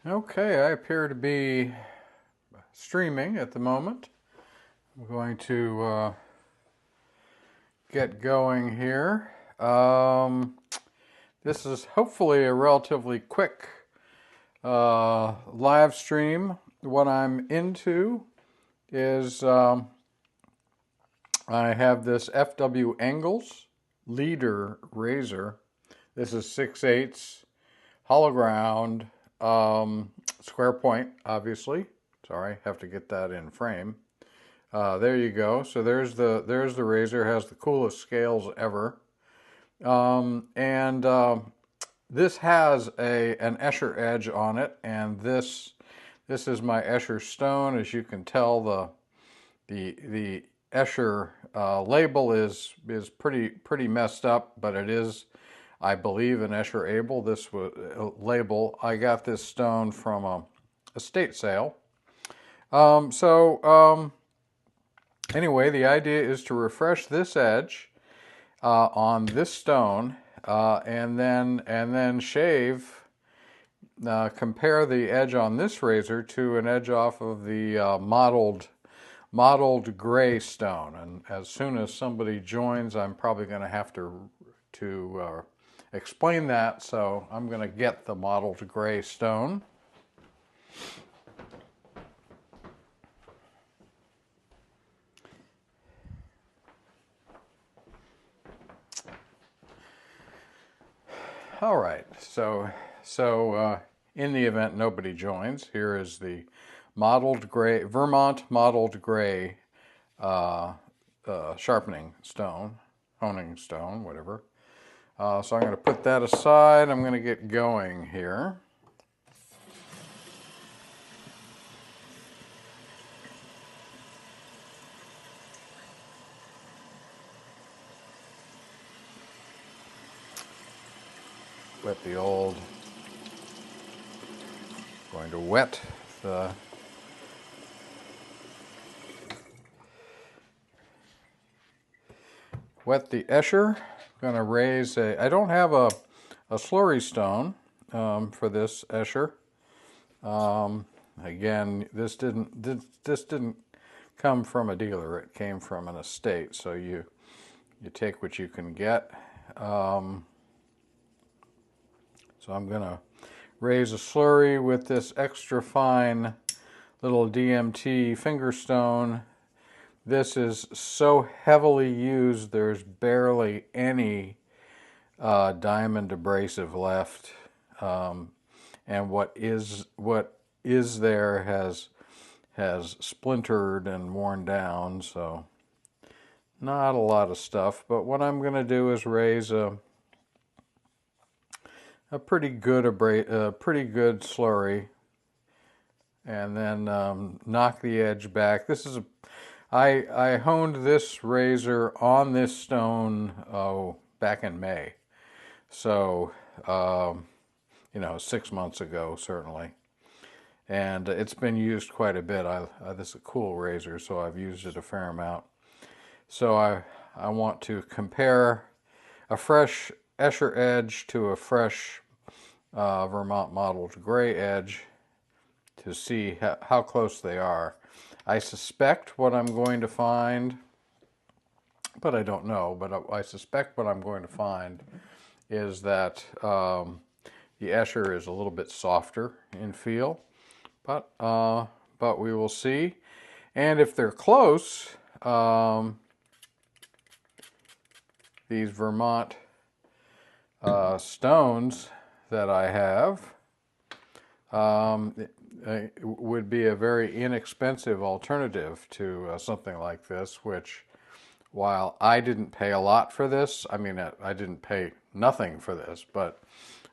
Okay, I appear to be streaming at the moment. I'm going to get going here. This is hopefully a relatively quick live stream. What I'm into is I have this F.W Engels leader razor. This is 6/8 hollow ground, square point, obviously. Sorry, have to get that in frame. There you go. So there's the razor. Has the coolest scales ever. And this has an Escher edge on it, and this is my Escher stone. As you can tell, the Escher label is pretty messed up, but it is, I believe, an Escher label. This was label. I got this stone from a estate sale. Anyway, the idea is to refresh this edge on this stone, and then shave. Compare the edge on this razor to an edge off of the mottled gray stone. And as soon as somebody joins, I'm probably going to have to explain that. So I'm going to get the mottled gray stone. All right, so in the event nobody joins, here is the mottled gray, Vermont Mottled Grey sharpening stone, honing stone, whatever. So I'm going to put that aside. I'm going to get going here. Wet the old, going to wet the Escher. Going to raise I don't have a slurry stone for this Escher. Again, this didn't come from a dealer. It came from an estate. So you take what you can get. So I'm going to raise a slurry with this extra fine little DMT finger stone. This is so heavily used, there's barely any diamond abrasive left. And what is there has splintered and worn down, so not a lot of stuff. But what I'm going to do is raise a pretty good slurry, and then knock the edge back. This is I honed this razor on this stone back in May, so 6 months ago certainly, and it's been used quite a bit. This is a cool razor, so I've used it a fair amount. So I want to compare a fresh Escher edge to a fresh Vermont Mottled Grey edge to see how close they are. I suspect what I'm going to find, but I don't know, but I suspect what I'm going to find is that the Escher is a little bit softer in feel, but we will see. And if they're close, these Vermont stones that I have would be a very inexpensive alternative to something like this, which, while I didn't pay a lot for this, I mean, I didn't pay nothing for this, but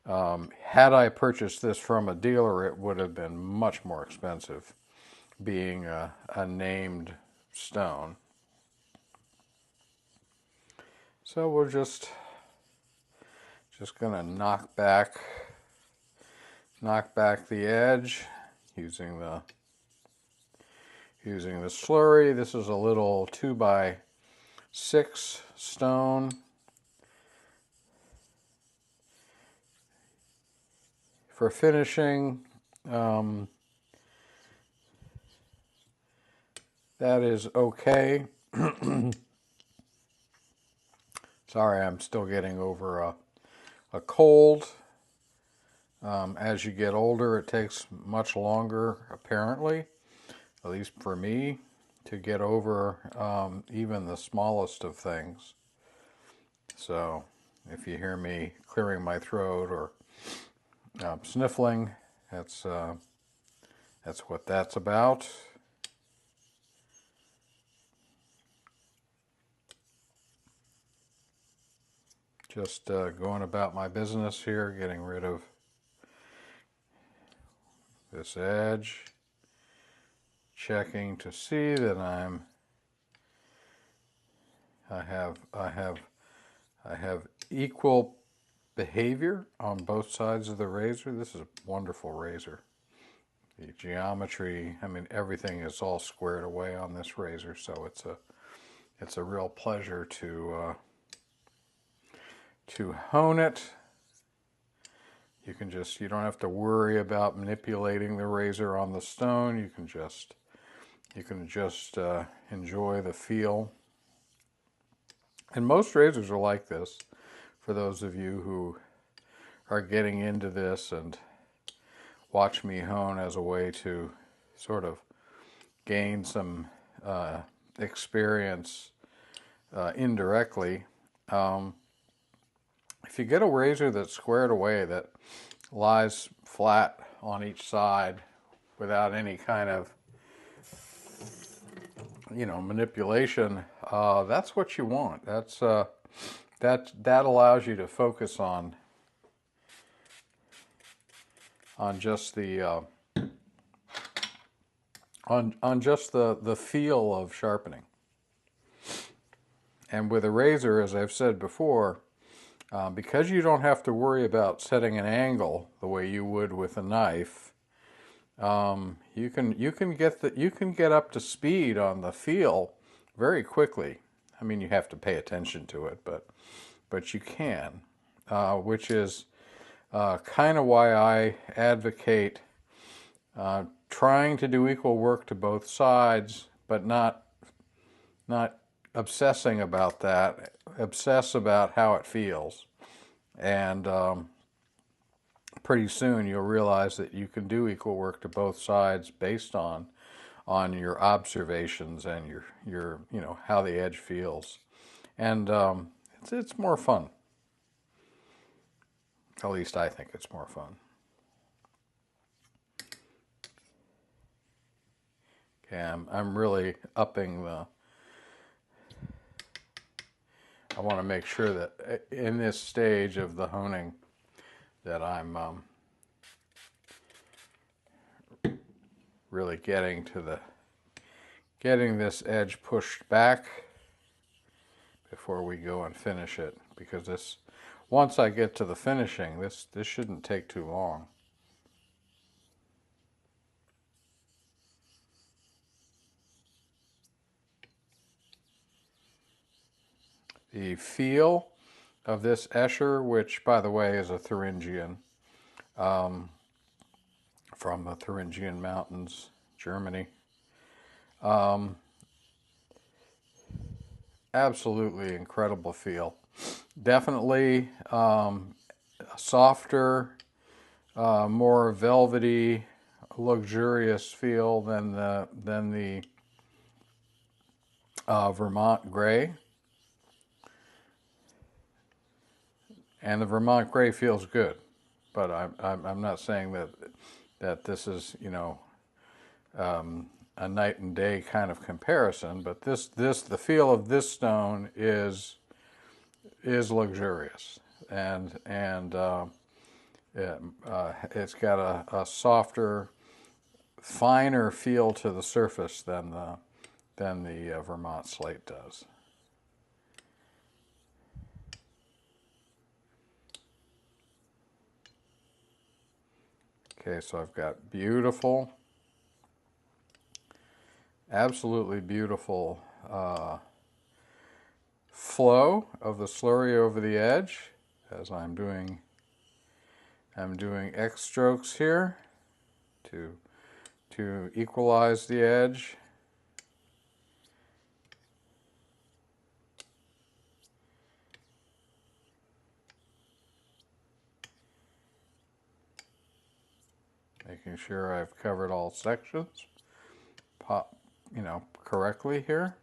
had I purchased this from a dealer, it would have been much more expensive, being a named stone. So we're just gonna knock back the edge using the slurry. This is a little 2x6 stone. For finishing, That is okay. Sorry, I'm still getting over a cold. As you get older, it takes much longer, apparently, at least for me, to get over even the smallest of things. So if you hear me clearing my throat or sniffling, that's what that's about. Just going about my business here, getting rid of this edge, checking to see that I have equal behavior on both sides of the razor. This is a wonderful razor. The geometry, I mean, everything is all squared away on this razor, so it's a real pleasure to hone it. You don't have to worry about manipulating the razor on the stone. You can just enjoy the feel. And most razors are like this. For those of you who are getting into this and watch me hone as a way to sort of gain some experience indirectly. If you get a razor that's squared away, that lies flat on each side without any kind of manipulation, that's what you want. That allows you to focus on just the on just the feel of sharpening. And with a razor, as I've said before, because you don't have to worry about setting an angle the way you would with a knife, you can get up to speed on the feel very quickly. I mean, you have to pay attention to it, but you can, which is kind of why I advocate trying to do equal work to both sides, but not obsessing about that. Obsess about how it feels, and pretty soon you'll realize that you can do equal work to both sides based on your observations and your how the edge feels, and it's more fun. At least I think it's more fun. Okay, I'm really upping the. I want to make sure that in this stage of the honing that I'm really getting this edge pushed back before we go and finish it, because once I get to the finishing, this shouldn't take too long. The feel of this Escher, which by the way is a Thuringian, from the Thuringian Mountains, Germany. Absolutely incredible feel. Definitely softer, more velvety, luxurious feel than the Vermont Grey. And the Vermont Grey feels good, but I'm not saying that this is a night and day kind of comparison. But the feel of this stone is luxurious, and it's got a softer, finer feel to the surface than the Vermont slate does. Okay, so I've got beautiful, absolutely beautiful flow of the slurry over the edge as I'm doing X strokes here to equalize the edge. Making sure I've covered all sections, correctly here.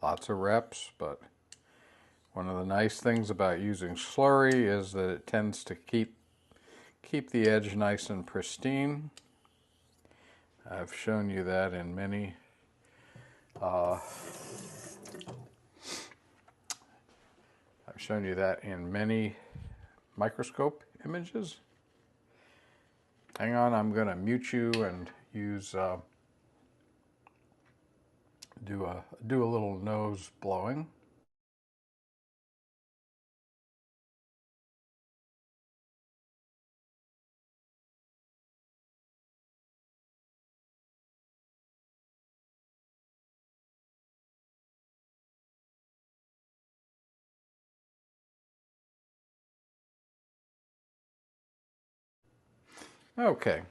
Lots of reps, but one of the nice things about using slurry is that it tends to keep the edge nice and pristine. I've shown you that in many microscope images. Hang on, I'm going to mute you and use do a little nose blowing. Okay,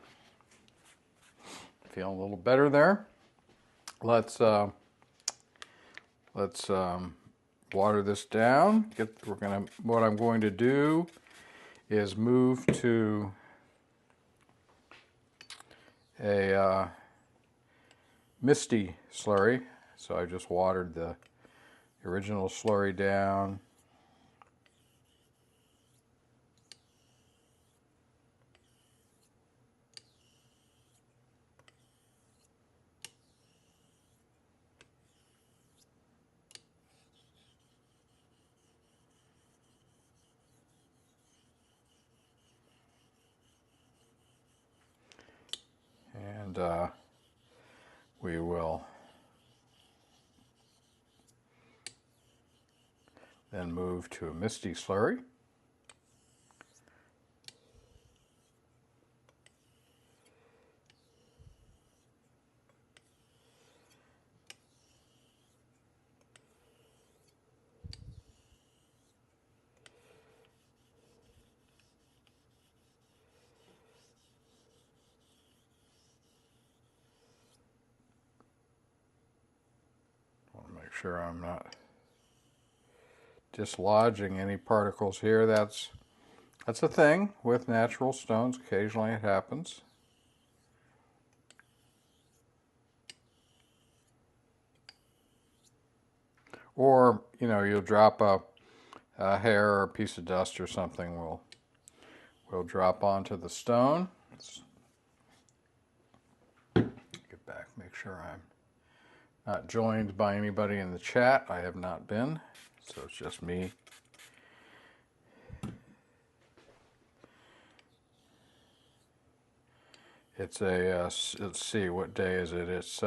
feeling a little better there. Let's water this down. What I'm going to do is move to a misty slurry. So I just watered the original slurry down. And we will then move to a misty slurry. Make sure I'm not dislodging any particles here. That's a thing with natural stones. Occasionally it happens. Or, you'll drop a hair or a piece of dust or something will drop onto the stone. Let's get back, make sure I'm not joined by anybody in the chat. I have not been, so it's just me. It's let's see, what day is it? It's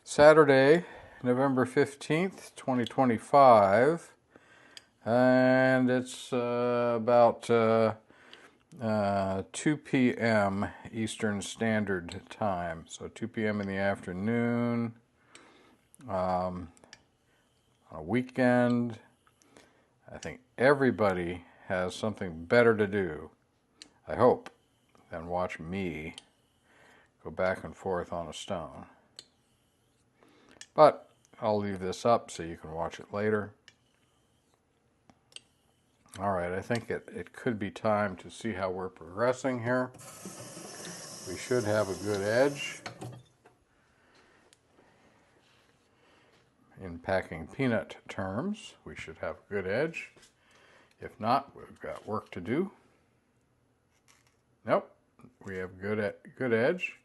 Saturday, November 15th, 2025, and it's about 2 p.m. Eastern Standard Time, so 2 p.m. in the afternoon. On a weekend, I think everybody has something better to do, I hope, than watch me go back and forth on a stone. But I'll leave this up so you can watch it later. All right, I think it could be time to see how we're progressing here. We should have a good edge. In packing peanut terms, we should have a good edge. If not, we've got work to do. Nope, we have good edge.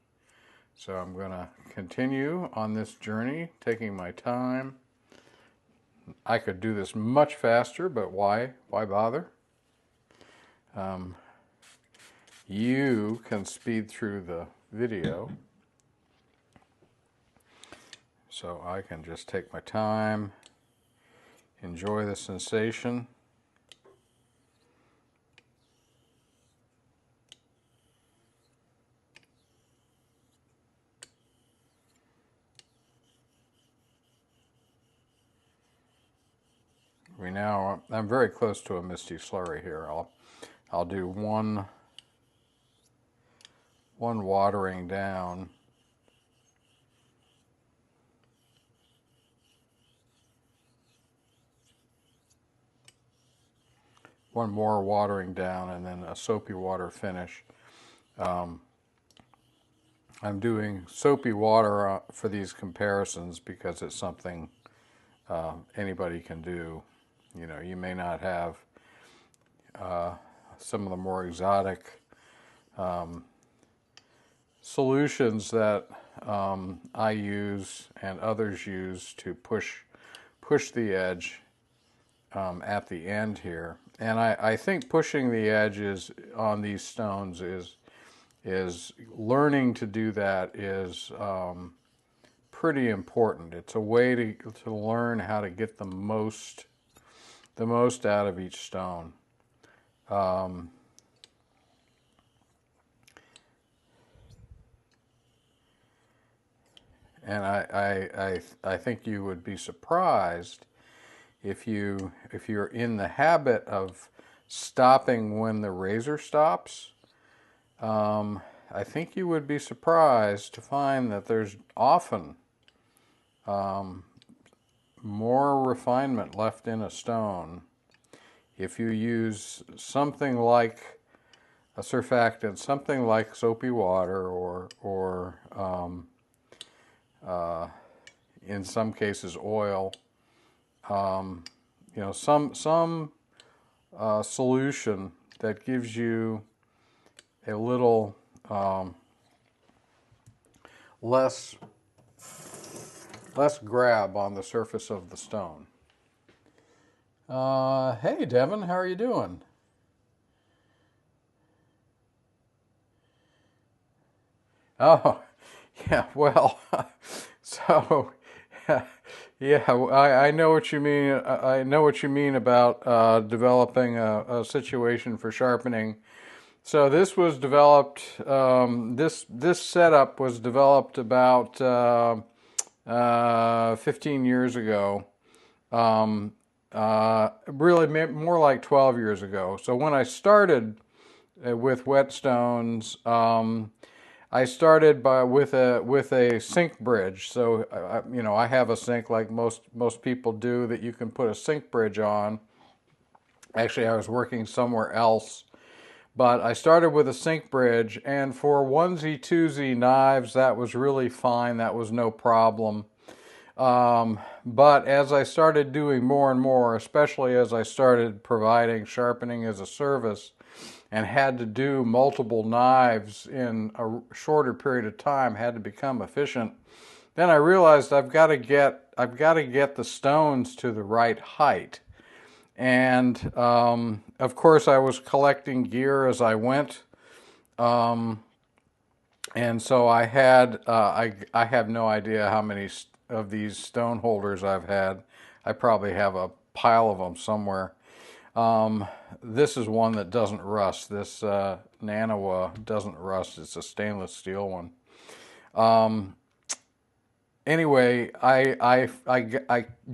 So I'm going to continue on this journey, taking my time. I could do this much faster, but why? Why bother? You can speed through the video. So I can just take my time, enjoy the sensation. I'm very close to a misty slurry here. I'll do one watering down. One more watering down, and then a soapy water finish. I'm doing soapy water for these comparisons because it's something anybody can do. You know, you may not have some of the more exotic solutions that I use and others use to push the edge at the end here. And I think pushing the edges on these stones is learning to do that is pretty important. It's a way to learn how to get the most out of each stone. And I think you would be surprised if you're in the habit of stopping when the razor stops. I think you would be surprised to find that there's often more refinement left in a stone if you use something like a surfactant, something like soapy water, or in some cases oil. You know, some solution that gives you a little less grab on the surface of the stone. Hey Devin, how are you doing? Oh, yeah, well, so, yeah, I know what you mean. I know what you mean about developing a situation for sharpening. So this was developed, this setup was developed about 15 years ago. Really more like 12 years ago. So when I started with whetstones, I started with a sink bridge. So you know, I have a sink like most people do that you can put a sink bridge on. Actually, I was working somewhere else, but I started with a sink bridge, and for onesie twosie knives, that was really fine. That was no problem. But as I started doing more and more, especially as I started providing sharpening as a service, and had to do multiple knives in a shorter period of time, had to become efficient, then I realized I've got to get the stones to the right height. And of course I was collecting gear as I went, and so I had I have no idea how many of these stone holders I've had. I probably have a pile of them somewhere. This is one that doesn't rust. This Nanawa doesn't rust. It's a stainless steel one. Anyway, I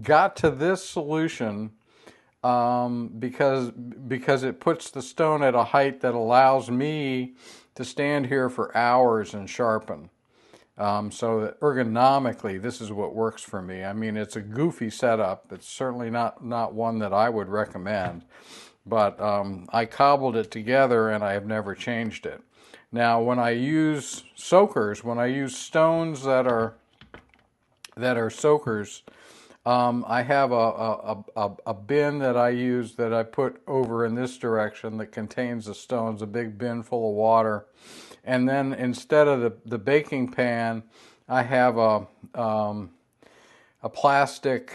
got to this solution because it puts the stone at a height that allows me to stand here for hours and sharpen. So that ergonomically, this is what works for me. I mean, it's a goofy setup. It's certainly not one that I would recommend, but I cobbled it together and I have never changed it. Now, when I use soakers, when I use stones that are soakers, I have a bin that I use that I put over in this direction that contains the stones, a big bin full of water. And then instead of the baking pan, I have a plastic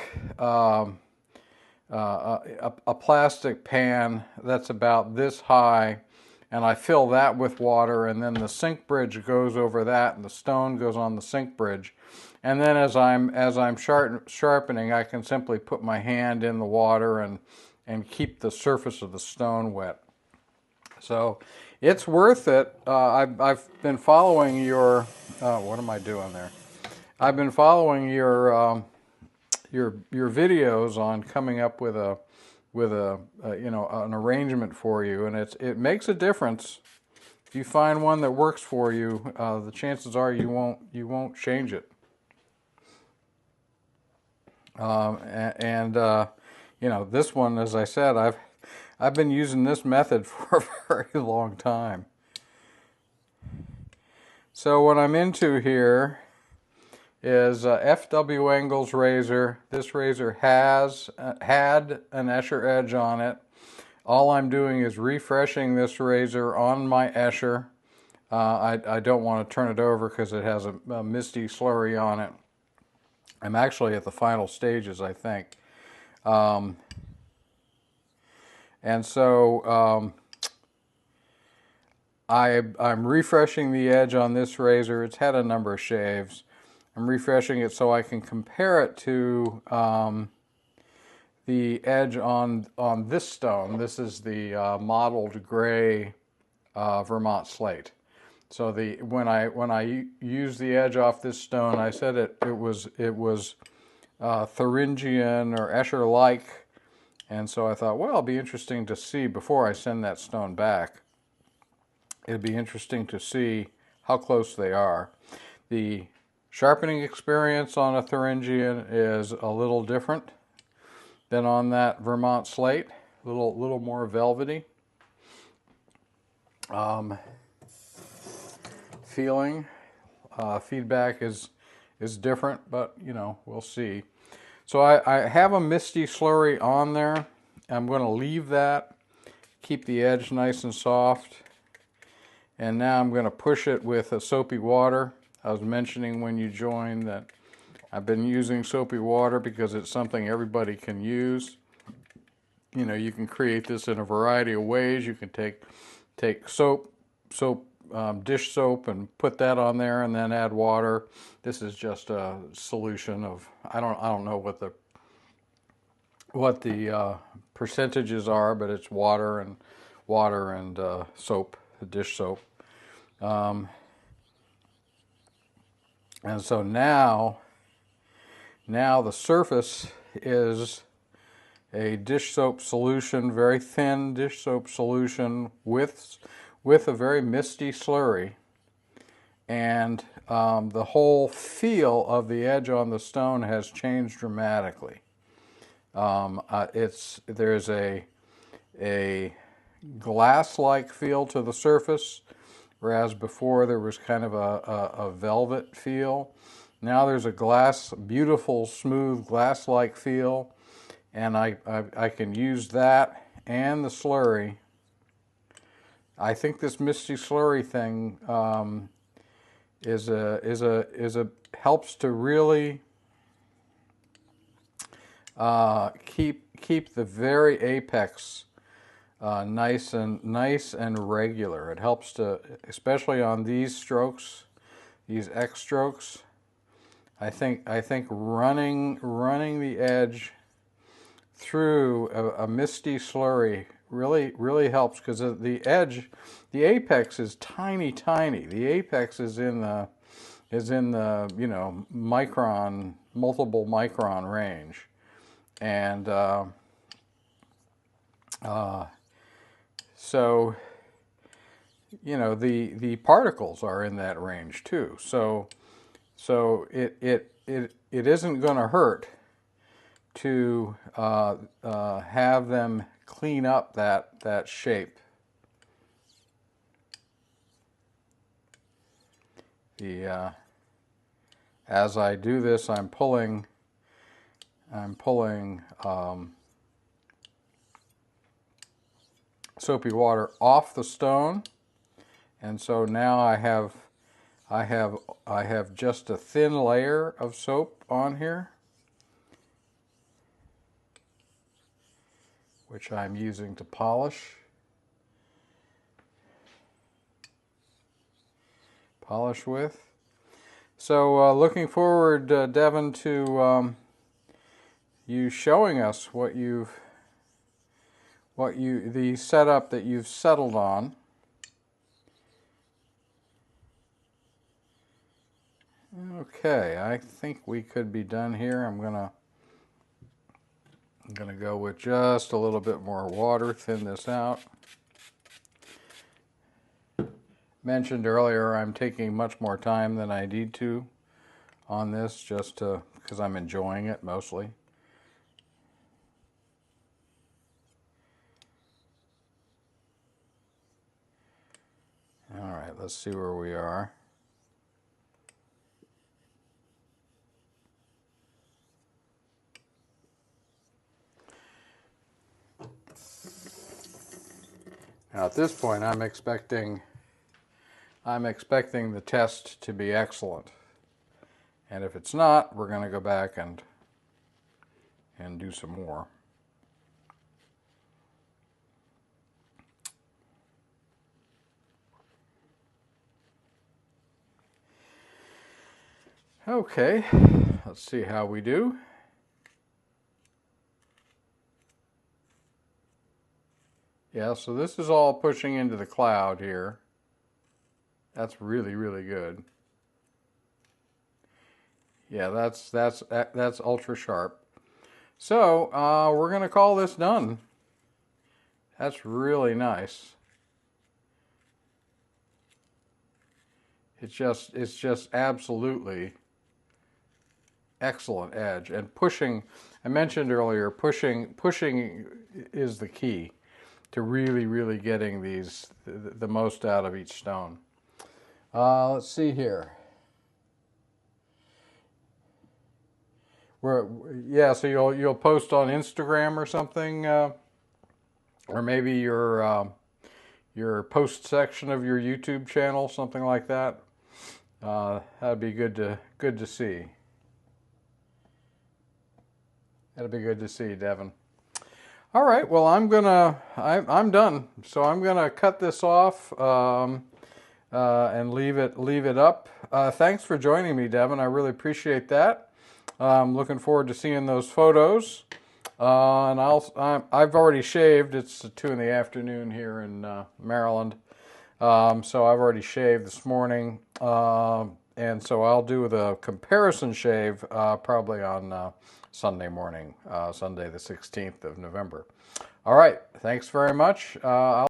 a plastic pan that's about this high, and I fill that with water, and then the sink bridge goes over that, and the stone goes on the sink bridge. And then as I'm sharpening, I can simply put my hand in the water and keep the surface of the stone wet. So it's worth it. I've been following your what am I doing there? I've been following your videos on coming up with a you know, an arrangement for you, and it makes a difference. If you find one that works for you, the chances are you won't change it. And you know, this one, as I said, I've been using this method for a very long time. So what I'm into here is F.W Engels razor. This razor has had an Escher edge on it. All I'm doing is refreshing this razor on my Escher. I don't want to turn it over because it has a misty slurry on it. I'm actually at the final stages, I think. And so I'm refreshing the edge on this razor. It's had a number of shaves. I'm refreshing it so I can compare it to the edge on this stone. This is the mottled gray Vermont slate. So when I use the edge off this stone, I said it was Thuringian or Escher-like, and so I thought, well, it'll be interesting to see before I send that stone back. It'd be interesting to see how close they are. The sharpening experience on a Thuringian is a little different than on that Vermont slate, a little more velvety. Feeling, feedback is different, but you know, we'll see. So I have a misty slurry on there. I'm going to leave that, keep the edge nice and soft. And now I'm going to push it with a soapy water. I was mentioning when you joined that I've been using soapy water because it's something everybody can use. You know, you can create this in a variety of ways. You can take soap, dish soap, and put that on there, and then add water. This is just a solution of I don't know what the percentages are, but it's water and soap, dish soap. And so now the surface is a dish soap solution, very thin dish soap solution with a very misty slurry, and the whole feel of the edge on the stone has changed dramatically. There's a glass-like feel to the surface, whereas before there was kind of a velvet feel. Now there's a beautiful, smooth glass-like feel, and I can use that and the slurry. I think this misty slurry thing helps to really keep the very apex nice and regular. It helps to, especially on these strokes, these X strokes. I think running the edge through a misty slurry really helps, because the apex is tiny. The apex is in the you know, multiple micron range, and so you know, the particles are in that range too. So it isn't going to hurt to have them clean up that shape. As I do this, I'm pulling soapy water off the stone, and so now I have just a thin layer of soap on here, which I'm using to polish with. So looking forward, Devin, to you showing us the setup that you've settled on. Okay, I think we could be done here. I'm gonna I'm going to go with just a little bit more water, thin this out. Mentioned earlier, I'm taking much more time than I need to on this, just because I'm enjoying it mostly. All right, let's see where we are. Now at this point, I'm expecting the test to be excellent. And if it's not, we're going to go back and do some more. Okay, let's see how we do. Yeah, so this is all pushing into the cloud here. That's really, really good. Yeah, that's ultra sharp. So we're going to call this done. That's really nice. It's just absolutely excellent edge. And pushing, I mentioned earlier, pushing is the key to really, really getting the most out of each stone. Let's see here. Yeah, so you'll post on Instagram or something, or maybe your post section of your YouTube channel, something like that. That'd be good to see. That'd be good to see, Devin. All right, well, I'm done. So I'm gonna cut this off and leave it up. Thanks for joining me, Devin. I really appreciate that. I'm looking forward to seeing those photos. And I've already shaved. It's 2 in the afternoon here in Maryland. So I've already shaved this morning. And so I'll do the comparison shave probably on Sunday morning, Sunday the 16th of November. All right. Thanks very much.